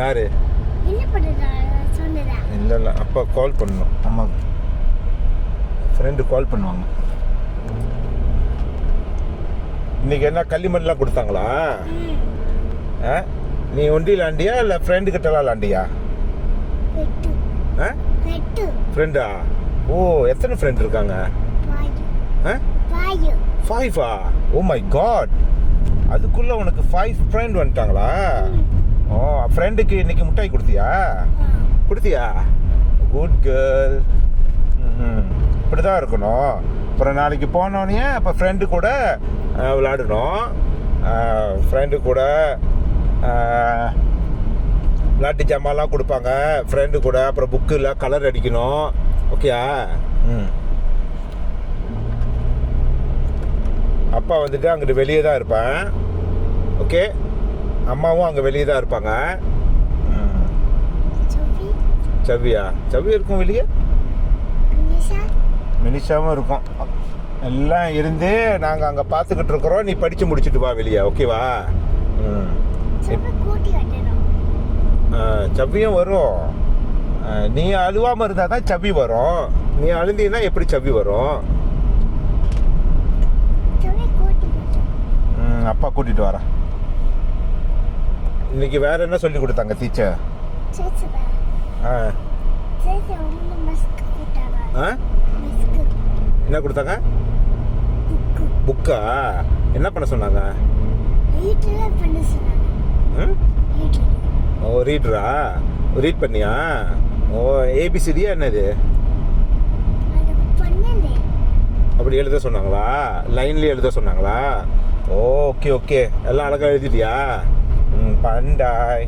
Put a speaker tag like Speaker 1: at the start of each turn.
Speaker 1: யாரு?
Speaker 2: என்ன பண்ணுறா சொன்னதா?
Speaker 1: இல்லை அப்பா கால் பண்ணணும். அம்மா ஃப்ரெண்டு கால் பண்ணுவாங்க. இன்னைக்கு என்ன களிமண்லாம் கொடுத்தாங்களா? நீ ஒண்டி விளாண்டியா இல்லை ஃப்ரெண்டு கிட்டலாம் விளாண்டியா? ஃப்ரெண்டா? ஓ, எத்தனை ஃப்ரெண்ட் இருக்காங்க? 5 ஓ மை காட், அதுக்குள்ள உனக்கு 5 ஃப்ரெண்ட் வந்துட்டாங்களா? ஓ, ஃப்ரெண்டுக்கு இன்னைக்கு மிட்டாய் கொடுத்தியா? Good girl. இப்படிதான் இருக்கணும். அப்புறம் நாளைக்கு போனோடனே அப்போ ஃப்ரெண்டு கூட விளாடணும். ஃப்ரெண்டு கூட விளாட்டு ஜாமான்லாம் கொடுப்பாங்க ஃப்ரெண்டு கூட. அப்புறம் புக்கில் கலர் அடிக்கணும். ஓகேயா? அப்பா வந்துட்டு அங்கிட்டு வெளியே தான் இருப்பேன். ஓகே, அம்மாவும் அங்கே வெளியே தான் இருப்பாங்க. சவி இருக்கும் வெளியே. மினிஷாவும் இருக்கும். எல்லாம் இருந்து நாங்கள் அங்கே பார்த்துக்கிட்டு இருக்கிறோம். நீ படித்து முடிச்சுட்டு வா வெளியே. ஓகேவா? சவ்வியும் வரும். நீ அழுவாமல் இருந்தால் தான் சவ்வி வரும். நீ அழுந்தீங்கன்னா எப்படி சவ்வி வரும்? அப்பா கூட்டிட்டு வரேன். இன்னைக்கு வேற என்ன சொல்லி கொடுத்தாங்க டீச்சர்? என்ன கொடுத்தாங்க? புக்கா? என்ன பண்ண சொன்னாங்க? ஓ, ரீடரா? ரீட் பண்ணியா? ஓ, ஏபிசிடியா என்னது? அப்படி எழுத சொன்னாங்களா? லைன்லேயே எழுத சொன்னாங்களா? ஓகே, எல்லாம் அழகாக எழுதிட்டியா? பண்டாய்.